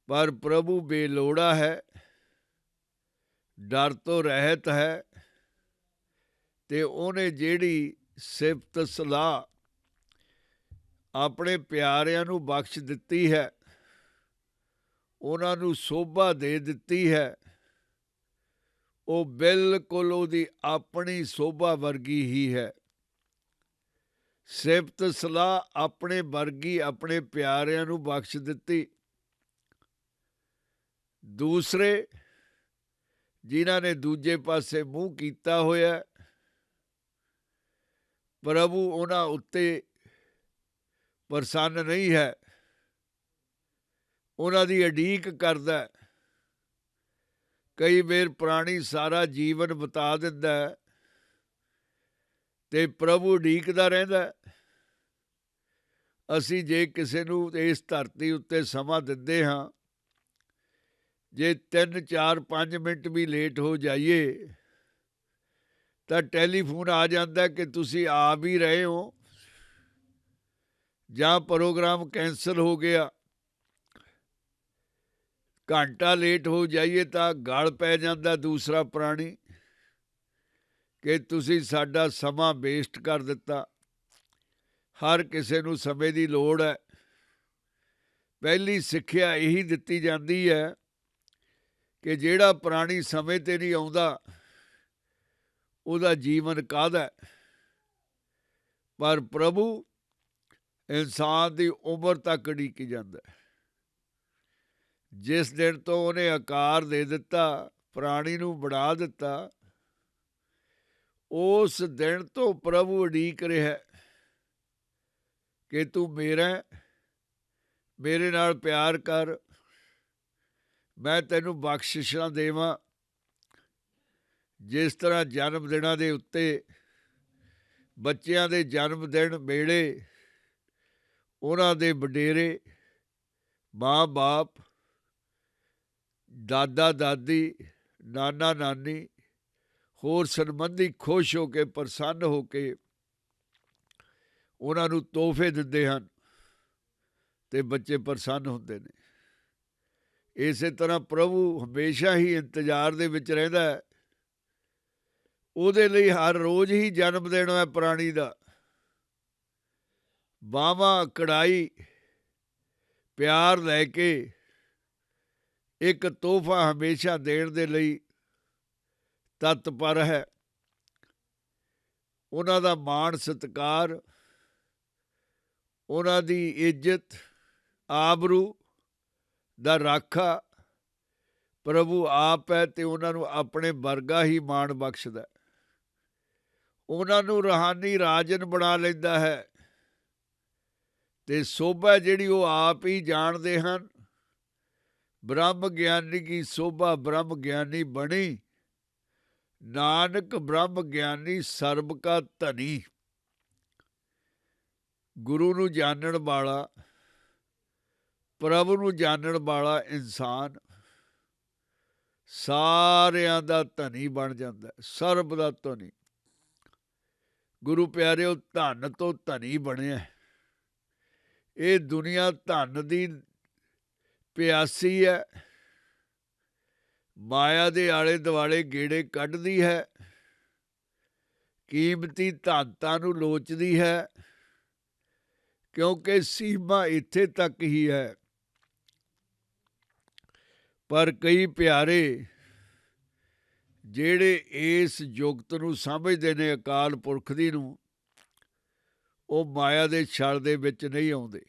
ਪਰ ਪ੍ਰਭੂ ਬੇਲੋੜਾ ਹੈ, ਡਰ ਤੋਂ ਰਹਿਤ ਹੈ, ਤੇ ਉਹਨੇ ਜਿਹੜੀ ਸਿਫਤ ਸਲਾਹ ਆਪਣੇ ਪਿਆਰਿਆਂ ਨੂੰ ਬਖਸ਼ ਦਿੱਤੀ ਹੈ, ਉਹਨਾਂ ਨੂੰ ਸੋਭਾ ਦੇ ਦਿੱਤੀ ਹੈ, ਉਹ ਬਿਲਕੁਲ ਉਹਦੀ ਆਪਣੀ ਸੋਭਾ ਵਰਗੀ ਹੀ ਹੈ। ਸਿਫਤ ਸਲਾਹ ਆਪਣੇ ਵਰਗੀ ਆਪਣੇ ਪਿਆਰਿਆਂ ਨੂੰ ਬਖਸ਼ ਦਿੱਤੀ। ਦੂਸਰੇ ਜਿਨ੍ਹਾਂ ਨੇ ਦੂਜੇ ਪਾਸੇ ਮੂੰਹ ਕੀਤਾ ਹੋਇਆ, ਪ੍ਰਭੂ ਉਹਨਾਂ ਉੱਤੇ ਪ੍ਰਸੰਨ ਨਹੀਂ ਹੈ, ਉਹਨਾਂ ਦੀ ਉਡੀਕ ਕਰਦਾ। ਕਈ ਵਾਰ ਪ੍ਰਾਣੀ ਸਾਰਾ ਜੀਵਨ ਬਿਤਾ ਦਿੰਦਾ ਤੇ ਪ੍ਰਭੂ ਉਡੀਕਦਾ ਰਹਿੰਦਾ। ਅਸੀਂ ਜੇ ਕਿਸੇ ਨੂੰ ਇਸ ਧਰਤੀ ਉੱਤੇ ਸਮਾਂ ਦਿੰਦੇ ਹਾਂ, ਜੇ 3, 4, 5 ਮਿੰਟ ਵੀ ਲੇਟ ਹੋ ਜਾਈਏ ਤਾਂ ਟੈਲੀਫੋਨ ਆ ਜਾਂਦਾ ਕਿ ਤੁਸੀਂ ਆ ਵੀ ਰਹੇ ਹੋ ਜਾਂ ਪ੍ਰੋਗਰਾਮ ਕੈਂਸਲ ਹੋ ਗਿਆ। ਘੰਟਾ ਲੇਟ ਹੋ ਜਾਈਏ ਤਾਂ ਗਲ ਪੈ ਜਾਂਦਾ ਦੂਸਰਾ ਪ੍ਰਾਣੀ ਕਿ ਤੁਸੀਂ ਸਾਡਾ ਸਮਾਂ ਵੇਸਟ ਕਰ ਦਿੱਤਾ। ਹਰ ਕਿਸੇ ਨੂੰ ਸਮੇਂ ਦੀ ਲੋੜ ਹੈ। ਪਹਿਲੀ ਸਿੱਖਿਆ ਇਹੀ ਦਿੱਤੀ ਜਾਂਦੀ ਹੈ ਕਿ ਜਿਹੜਾ ਪ੍ਰਾਣੀ ਸਮੇਂ 'ਤੇ ਨਹੀਂ ਆਉਂਦਾ ਉਹਦਾ ਜੀਵਨ ਕਾਹਦਾ। ਪਰ ਪ੍ਰਭੂ ਇਨਸਾਨ ਦੀ ਉਮਰ ਤੱਕ ਉਡੀਕੀ ਜਾਂਦਾ। ਜਿਸ ਦਿਨ ਤੋਂ ਉਹਨੇ ਆਕਾਰ ਦੇ ਦਿੱਤਾ, ਪ੍ਰਾਣੀ ਨੂੰ ਬਣਾ ਦਿੱਤਾ, ਉਸ ਦਿਨ ਤੋਂ ਪ੍ਰਭੂ ਉਡੀਕ ਰਿਹਾ ਕਿ ਤੂੰ ਮੇਰਾ, ਮੇਰੇ ਨਾਲ ਪਿਆਰ ਕਰ, ਮੈਂ ਤੈਨੂੰ ਬਖਸ਼ਿਸ਼ਾਂ ਦੇਵਾਂ। ਜਿਸ ਤਰ੍ਹਾਂ ਜਨਮ ਦਿਨਾਂ ਦੇ ਉੱਤੇ ਬੱਚਿਆਂ ਦੇ ਜਨਮ ਦਿਨ ਮੇਲੇ, ਉਹਨਾਂ ਦੇ ਵਡੇਰੇ, ਮਾਂ ਬਾਪ, ਦਾਦਾ ਦਾਦੀ, ਨਾਨਾ ਨਾਨੀ, ਹੋਰ ਸੰਬੰਧੀ ਖੁਸ਼ ਹੋ ਕੇ, ਪ੍ਰਸੰਨ ਹੋ ਕੇ ਉਹਨਾਂ ਨੂੰ ਤੋਹਫੇ ਦਿੰਦੇ ਹਨ ਤੇ ਬੱਚੇ ਪ੍ਰਸੰਨ ਹੁੰਦੇ ਨੇ। ਇਸੇ ਤਰ੍ਹਾਂ ਪ੍ਰਭੂ ਹਮੇਸ਼ਾ ਹੀ ਇੰਤਜ਼ਾਰ ਦੇ ਵਿੱਚ ਰਹਿੰਦਾ ਹੈ। ਉਹਦੇ ਲਈ ਹਰ ਰੋਜ਼ ਹੀ ਜਨਮ ਦਿਨ ਹੈ ਪ੍ਰਾਣੀ ਦਾ। ਬਾਹਾਂ ਕੜਾਈ ਪਿਆਰ ਲੈ ਕੇ ਇੱਕ ਤੋਹਫਾ ਹਮੇਸ਼ਾ ਦੇਣ ਦੇ ਲਈ ਤਤਪਰ ਹੈ। ਉਹਨਾਂ ਦਾ ਮਾਣ ਸਤਿਕਾਰ, ਉਹਨਾਂ ਦੀ ਇੱਜ਼ਤ ਆਬਰੂ ਦਾ ਰਾਖਾ ਪ੍ਰਭੂ ਆਪ ਹੈ ਅਤੇ ਉਹਨਾਂ ਨੂੰ ਆਪਣੇ ਵਰਗਾ ਹੀ ਮਾਣ ਬਖਸ਼ਦਾ। ਉਹਨਾਂ ਨੂੰ ਰੂਹਾਨੀ ਰਾਜਨ ਬਣਾ ਲੈਂਦਾ ਹੈ ਅਤੇ ਸੋਭਾ ਜਿਹੜੀ ਉਹ ਆਪ ਹੀ ਜਾਣਦੇ ਹਨ। ਬ੍ਰਹਮ ਗਿਆਨੀ ਕੀ ਸੋਭਾ ਬ੍ਰਹਮ ਗਿਆਨੀ ਬਣੀ, ਨਾਨਕ ਬ੍ਰਹਮ ਗਿਆਨੀ ਸਰਬ ਕਾ ਧਨੀ। ਗੁਰੂ ਨੂੰ ਜਾਣਨ ਵਾਲਾ, ਪ੍ਰਭੂ ਨੂੰ ਜਾਣਨ ਵਾਲਾ ਇਨਸਾਨ ਸਾਰਿਆਂ ਦਾ ਧਨੀ ਬਣ ਜਾਂਦਾ, ਸਰਬ ਦਾ ਧਨੀ। ਗੁਰੂ ਪਿਆਰਿਓ, ਧਨ ਤੋਂ ਧਨੀ ਬਣਿਆ। ਇਹ ਦੁਨੀਆ ਧਨ ਦੀ ਪਿਆਸੀ ਹੈ, ਮਾਇਆ ਦੇ ਆਲੇ ਦੁਆਲੇ ਗੇੜੇ ਕੱਢਦੀ ਹੈ, ਕੀਮਤੀ ਧਨਤਾ ਨੂੰ ਲੋਚਦੀ ਹੈ, ਕਿਉਂਕਿ ਸੀਮਾ ਇੱਥੇ ਤੱਕ ਹੀ ਹੈ। ਪਰ ਕਈ ਪਿਆਰੇ ਜਿਹੜੇ ਇਸ ਜੁਗਤ ਨੂੰ ਸਮਝਦੇ ਨੇ, ਅਕਾਲ ਪੁਰਖ ਦੀ ਨੂੰ, ਉਹ ਮਾਇਆ ਦੇ ਛਲ ਦੇ ਵਿੱਚ ਨਹੀਂ ਆਉਂਦੇ।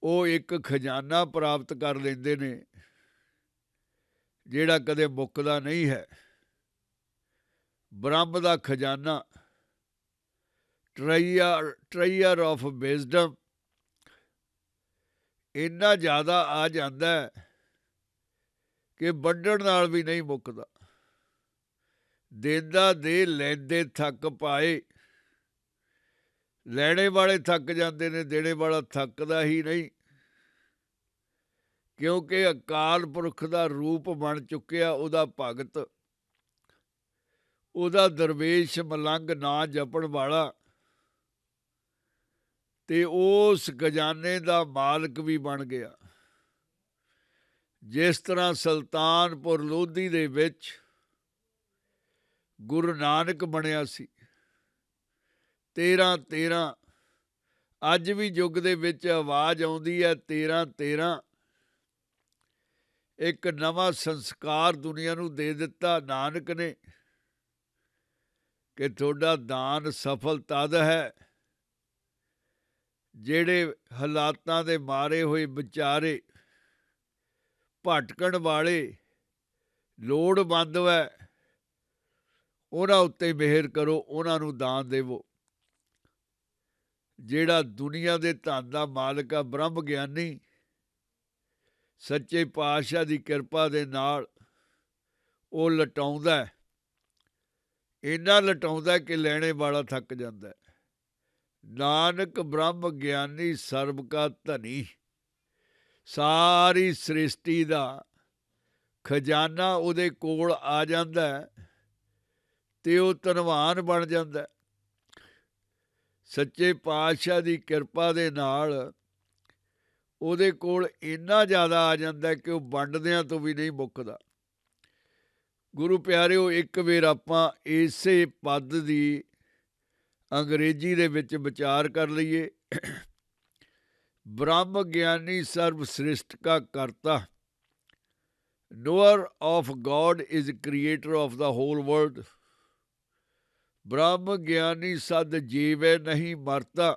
ਉਹ ਇੱਕ ਖਜ਼ਾਨਾ ਪ੍ਰਾਪਤ ਕਰ ਲੈਂਦੇ ਨੇ ਜਿਹੜਾ ਕਦੇ ਮੁੱਕਦਾ ਨਹੀਂ ਹੈ। ਬ੍ਰਹਮ ਦਾ ਖਜ਼ਾਨਾ, ਟ੍ਰੇਜਰ ਆਫ ਵਿਜ਼ਡਮ, ਇੰਨਾ ਜ਼ਿਆਦਾ ਆ ਜਾਂਦਾ ਕਿ ਵੰਡਣ ਨਾਲ ਵੀ ਨਹੀਂ ਮੁੱਕਦਾ। ਦੇਂਦਾ ਦੇ ਲੈਂਦੇ ਥੱਕ ਪਾਏ। ਲੈਣੇ ਵਾਲੇ ਥੱਕ ਜਾਂਦੇ ਨੇ, ਦੇਣੇ ਵਾਲਾ ਥੱਕਦਾ ਹੀ ਨਹੀਂ, ਕਿਉਂਕਿ ਅਕਾਲ ਪੁਰਖ ਦਾ ਰੂਪ ਬਣ ਚੁੱਕਿਆ ਉਹਦਾ ਭਗਤ, ਉਹਦਾ ਦਰਵੇਸ਼ ਮਲੰਗ ਨਾਂ ਜਪਣ ਵਾਲਾ, ਤੇ ਉਸ ਖਜ਼ਾਨੇ ਦਾ ਮਾਲਕ ਵੀ ਬਣ ਗਿਆ। ਜਿਸ ਤਰ੍ਹਾਂ ਸੁਲਤਾਨਪੁਰ ਲੋਧੀ ਦੇ ਵਿੱਚ ਗੁਰੂ ਨਾਨਕ ਬਣਿਆ ਸੀ, 13-13, ਅੱਜ ਵੀ ਯੁੱਗ ਦੇ ਵਿੱਚ ਆਵਾਜ਼ ਆਉਂਦੀ ਹੈ 13-13। ਇੱਕ ਨਵਾਂ ਸੰਸਕਾਰ ਦੁਨੀਆ ਨੂੰ ਦੇ ਦਿੱਤਾ ਨਾਨਕ ਨੇ ਕਿ ਤੁਹਾਡਾ ਦਾਨ ਸਫਲ ਤਦ ਹੈ ਜਿਹੜੇ ਹਾਲਾਤਾਂ ਦੇ ਮਾਰੇ ਹੋਏ ਵਿਚਾਰੇ, ਭਟਕਣ ਵਾਲੇ, ਲੋੜਵੰਦ ਹੈ, ਉਹਨਾਂ ਉੱਤੇ ਮਿਹਰ ਕਰੋ, ਉਹਨਾਂ ਨੂੰ ਦਾਨ ਦੇਵੋ। ਜਿਹੜਾ ਦੁਨੀਆ ਦੇ ਧਨ ਦਾ ਮਾਲਕ ਆ, ਬ੍ਰਹਮ ਗਿਆਨੀ, ਸੱਚੇ ਪਾਤਸ਼ਾਹ ਦੀ ਕਿਰਪਾ ਦੇ ਨਾਲ ਉਹ ਲਟਾਉਂਦਾ, ਇੰਨਾ ਲਟਾਉਂਦਾ ਕਿ ਲੈਣੇ ਵਾਲਾ ਥੱਕ ਜਾਂਦਾ। ਨਾਨਕ ਬ੍ਰਹਮ ਗਿਆਨੀ ਸਰਬ ਕਾ ਧਨੀ। ਸਾਰੀ ਸ੍ਰਿਸ਼ਟੀ ਦਾ ਖਜ਼ਾਨਾ ਉਹਦੇ ਕੋਲ ਆ ਜਾਂਦਾ ਅਤੇ ਉਹ ਧਨਵਾਨ ਬਣ ਜਾਂਦਾ। ਸੱਚੇ ਪਾਤਸ਼ਾਹ ਦੀ ਕਿਰਪਾ ਦੇ ਨਾਲ ਉਹਦੇ ਕੋਲ ਇੰਨਾ ਜ਼ਿਆਦਾ ਆ ਜਾਂਦਾ ਕਿ ਉਹ ਵੰਡਦਿਆਂ ਤੋਂ ਵੀ ਨਹੀਂ ਮੁੱਕਦਾ। ਗੁਰੂ ਪਿਆਰਿਓ, ਇੱਕ ਵਾਰ ਆਪਾਂ ਇਸੇ ਪਦ ਦੀ ਅੰਗਰੇਜ਼ੀ ਦੇ ਵਿੱਚ ਵਿਚਾਰ ਕਰ ਲਈਏ। ਬ੍ਰਹਮ ਗਿਆਨੀ ਸਰਬ ਸ੍ਰਿਸ਼ਟ ਕਾ ਕਰਤਾ, knower of God is creator of the whole world. ਬ੍ਰਹਮ ਗਿਆਨੀ ਸਦ ਜੀਵੇ ਨਹੀਂ ਮਰਤਾ,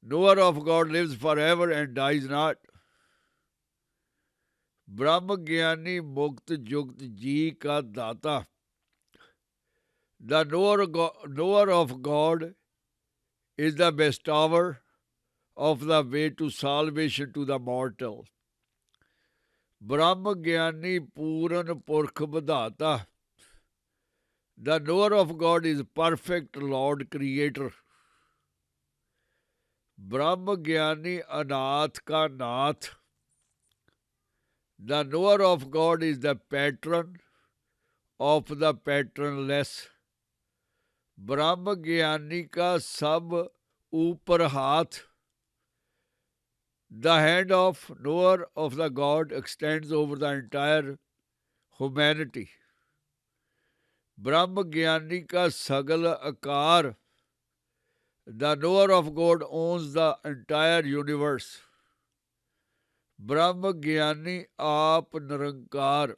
knower of God lives for ever and dies not. ब्रह्म ज्ञानी मुक्त जुक्त जी का दाता, the knower of God is the bestower of the way to salvation to the mortal. ब्रह्म ज्ञानी पूरन पुरख विधाता, the knower of God is perfect Lord Creator. ब्रह्म ज्ञानी अनाथ का नाथ, the knower of God is the patron of the patronless. ब्रह्म ज्ञानी का सब ऊपर हाथ, the hand of knower of the God extends over the entire humanity. ब्रह्म ज्ञानी का सगल आकार, The knower of God owns the entire universe. Brahm Gyani Aap Nirankar.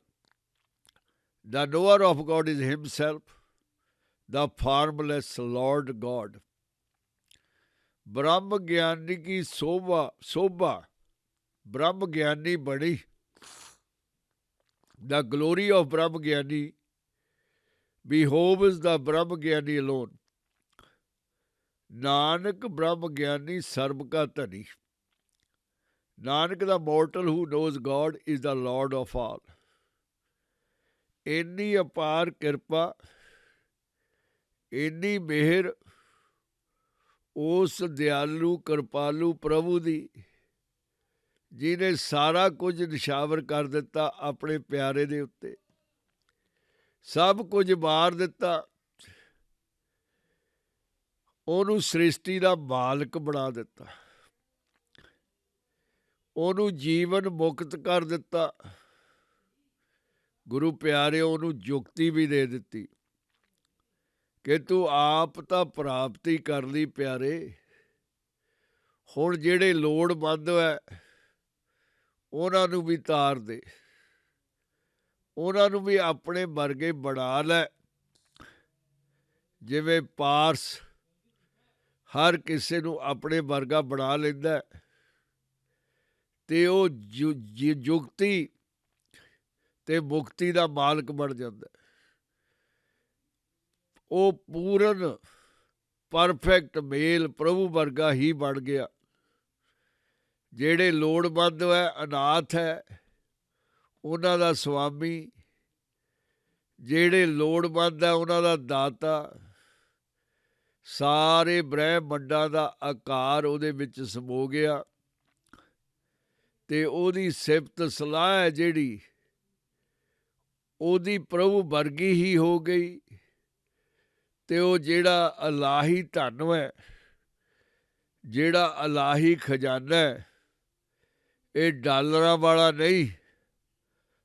The knower of God is himself, the formless Lord God. ब्रह्म ज्ञानी की शोभा ब्रह्म ज्ञानी बनी. The glory of Brahma Gyani behoves the Brahma Gyani alone. Nanak Brahma Gyani Sarb ka Dhani. Nanak, the mortal who knows God, is the Lord of all. ਇੰਨੀ ਅਪਾਰ ਕਿਰਪਾ, ਇੰਨੀ ਮਿਹਰ ਉਸ ਦਿਆਲੂ ਕਿਰਪਾਲੂ ਪ੍ਰਭੂ ਦੀ, ਜਿਹਨੇ ਸਾਰਾ ਕੁਝ ਨਿਸ਼ਾਵਰ ਕਰ ਦਿੱਤਾ ਆਪਣੇ ਪਿਆਰੇ ਦੇ ਉੱਤੇ, ਸਭ ਕੁਝ ਮਾਰ ਦਿੱਤਾ, ਉਹਨੂੰ ਸ੍ਰਿਸ਼ਟੀ ਦਾ ਮਾਲਕ ਬਣਾ ਦਿੱਤਾ, ਉਹਨੂੰ ਜੀਵਨ ਮੁਕਤ ਕਰ ਦਿੱਤਾ। ਗੁਰੂ ਪਿਆਰਿਓ, ਉਹਨੂੰ ਜੁਗਤੀ ਵੀ ਦੇ ਦਿੱਤੀ ਕਿ ਤੂੰ ਆਪ ਤਾਂ ਪ੍ਰਾਪਤੀ ਕਰ ਲਈ ਪਿਆਰੇ, ਹੁਣ ਜਿਹੜੇ ਲੋੜਵੰਦ ਹੈ ਉਹਨਾਂ ਨੂੰ ਵੀ ਤਾਰ ਦੇ, ਉਹਨਾਂ ਨੂੰ ਵੀ ਆਪਣੇ ਵਰਗੇ ਬਣਾ ਲੈ। ਜਿਵੇਂ ਪਾਰਸ ਹਰ ਕਿਸੇ ਨੂੰ ਆਪਣੇ ਵਰਗਾ ਬਣਾ ਲੈਂਦਾ ਤੇ ਉਹ ਜੁਗਤੀ ਤੇ ਮੁਕਤੀ ਦਾ ਮਾਲਕ ਬਣ ਜਾਂਦਾ। ਉਹ ਪੂਰਨ ਪਰਫੈਕਟ ਮੇਲ ਪ੍ਰਭੂ ਵਰਗਾ ਹੀ ਬਣ ਗਿਆ। ਜਿਹੜੇ ਲੋੜਵੰਦ ਹੈ, ਅਨਾਥ ਹੈ, ਉਹਨਾਂ ਦਾ ਸੁਆਮੀ, ਜਿਹੜੇ ਲੋੜਵੰਦ ਹੈ ਉਹਨਾਂ ਦਾ ਦਾਤਾ, ਸਾਰੇ ਬ੍ਰਹਿਮੰਡਾਂ ਦਾ ਆਕਾਰ ਉਹਦੇ ਵਿੱਚ ਸਮੋ ਗਿਆ। ਤੇ ਉਹਦੀ ਸਿਫਤ ਸਲਾਹ ਹੈ ਜਿਹੜੀ, ਉਹਦੀ ਪ੍ਰਭੂ ਵਰਗੀ ਹੀ ਹੋ ਗਈ। ਤੇ ਉਹ ਜਿਹੜਾ ਅਲਾਹੀ ਧਨ ਹੈ, ਜਿਹੜਾ ਅਲਾਹੀ ਖਜ਼ਾਨਾ ਹੈ, ਇਹ ਡਾਲਰਾਂ ਵਾਲਾ ਨਹੀਂ,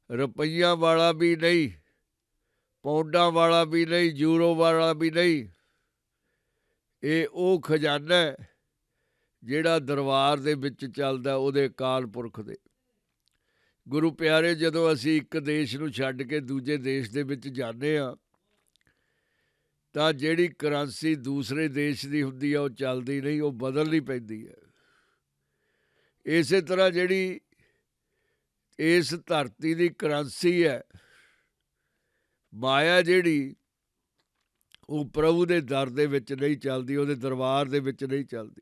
ਰੁਪਈਆਂ ਵਾਲਾ ਵੀ ਨਹੀਂ, ਪੌਂਡਾਂ ਵਾਲਾ ਵੀ ਨਹੀਂ, ਯੂਰੋ ਵਾਲਾ ਵੀ ਨਹੀਂ। ਇਹ ਉਹ ਖਜ਼ਾਨਾ ਹੈ ਜਿਹੜਾ ਦਰਬਾਰ ਦੇ ਵਿੱਚ ਚੱਲਦਾ ਉਹਦੇ ਅਕਾਲ ਪੁਰਖ ਦੇ। ਗੁਰੂ ਪਿਆਰੇ, ਜਦੋਂ ਅਸੀਂ ਇੱਕ ਦੇਸ਼ ਨੂੰ ਛੱਡ ਕੇ ਦੂਜੇ ਦੇਸ਼ ਦੇ ਵਿੱਚ ਜਾਂਦੇ ਹਾਂ ਤਾਂ ਜਿਹੜੀ ਕਰੰਸੀ ਦੂਸਰੇ ਦੇਸ਼ ਦੀ ਹੁੰਦੀ ਆ ਉਹ ਚੱਲਦੀ ਨਹੀਂ, ਉਹ ਬਦਲਣੀ ਪੈਂਦੀ ਹੈ। ਇਸੇ ਤਰ੍ਹਾਂ ਜਿਹੜੀ ਇਸ ਧਰਤੀ ਦੀ ਕਰੰਸੀ ਹੈ, ਮਾਇਆ ਜਿਹੜੀ, ਉਹ ਪ੍ਰਭੂ ਦੇ ਦਰ ਦੇ ਵਿੱਚ ਨਹੀਂ ਚੱਲਦੀ, ਉਹਦੇ ਦਰਬਾਰ ਦੇ ਵਿੱਚ ਨਹੀਂ ਚੱਲਦੀ।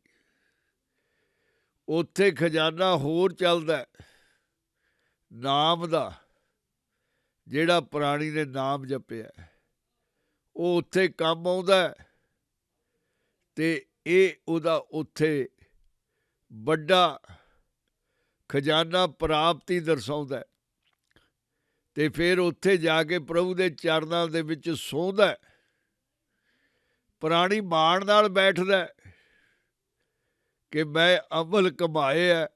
ਉੱਥੇ ਖਜ਼ਾਨਾ ਹੋਰ ਚੱਲਦਾ, ਨਾਮ ਦਾ, ਜਿਹੜਾ ਪ੍ਰਾਣੀ ਨੇ ਨਾਮ ਜਪਿਆ, ਉਹ ਉੱਥੇ ਕੰਮ ਆਉਂਦਾ। ਤੇ ਇਹ ਉਹਦਾ ਉੱਥੇ ਵੱਡਾ ਖਜ਼ਾਨਾ ਪ੍ਰਾਪਤੀ ਦਰਸਾਉਂਦਾ। ਤੇ ਫਿਰ ਉੱਥੇ ਜਾ ਕੇ ਪ੍ਰਭੂ ਦੇ ਚਰਨਾਂ ਦੇ ਵਿੱਚ ਸੌਂਦਾ। ਪ੍ਰਾਣੀ ਮਾਣ ਨਾਲ ਬੈਠਦਾ ਕਿ ਮੈਂ ਅਮਲ ਕਮਾਏ ਹੈ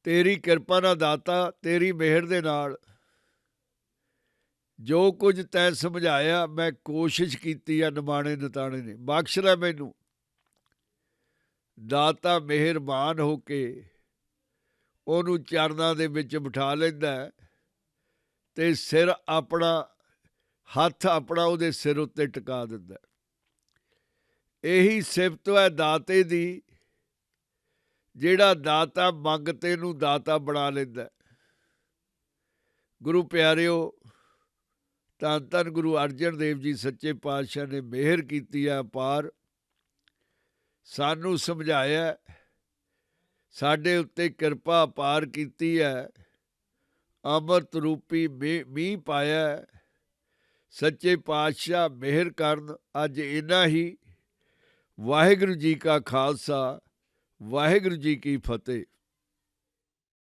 ਤੇਰੀ ਕਿਰਪਾ ਨਾਲ ਦਾਤਾ, ਤੇਰੀ ਮਿਹਰ ਦੇ ਨਾਲ। ਜੋ ਕੁਝ ਤੈਂ ਸਮਝਾਇਆ ਮੈਂ ਕੋਸ਼ਿਸ਼ ਕੀਤੀ ਆ, ਨਿਮਾਣੇ ਨਤਾਣੇ ਨੇ, ਬਖਸ਼ ਲੈ ਮੈਨੂੰ। ਦਾਤਾ ਮਿਹਰਬਾਨ ਹੋ ਕੇ ਉਹਨੂੰ ਚਰਨਾਂ ਦੇ ਵਿੱਚ ਬਿਠਾ ਲੈਂਦਾ ਤੇ ਸਿਰ ਆਪਣਾ, ਹੱਥ ਆਪਣਾ ਉਹਦੇ ਸਿਰ ਉੱਤੇ ਟਿਕਾ ਦਿੰਦਾ। ਇਹੀ ਸਿਫਤ ਹੈ ਦਾਤੇ ਦੀ, ਜਿਹੜਾ ਦਾਤਾ ਮੰਗਤੇ ਨੂੰ ਦਾਤਾ ਬਣਾ ਲੈਂਦਾ। ਗੁਰੂ ਪਿਆਰਿਓ, ਧੰਨ ਧੰਨ ਗੁਰੂ ਅਰਜਨ ਦੇਵ ਜੀ ਸੱਚੇ ਪਾਤਸ਼ਾਹ ਨੇ ਮਿਹਰ ਕੀਤੀ ਹੈ ਅਪਾਰ, ਸਾਨੂੰ ਸਮਝਾਇਆ, ਸਾਡੇ ਉੱਤੇ ਕਿਰਪਾ ਅਪਾਰ ਕੀਤੀ ਹੈ, ਅੰਮ੍ਰਿਤ ਰੂਪੀ ਮੀਂਹ ਪਾਇਆ। ਸੱਚੇ ਪਾਤਸ਼ਾਹ ਮਿਹਰ ਕਰਨ। ਅੱਜ ਇੰਨਾ ਹੀ। ਵਾਹਿਗੁਰੂ ਜੀ ਕਾ ਖਾਲਸਾ, ਵਾਹਿਗੁਰੂ ਜੀ ਕੀ ਫਤਿਹ।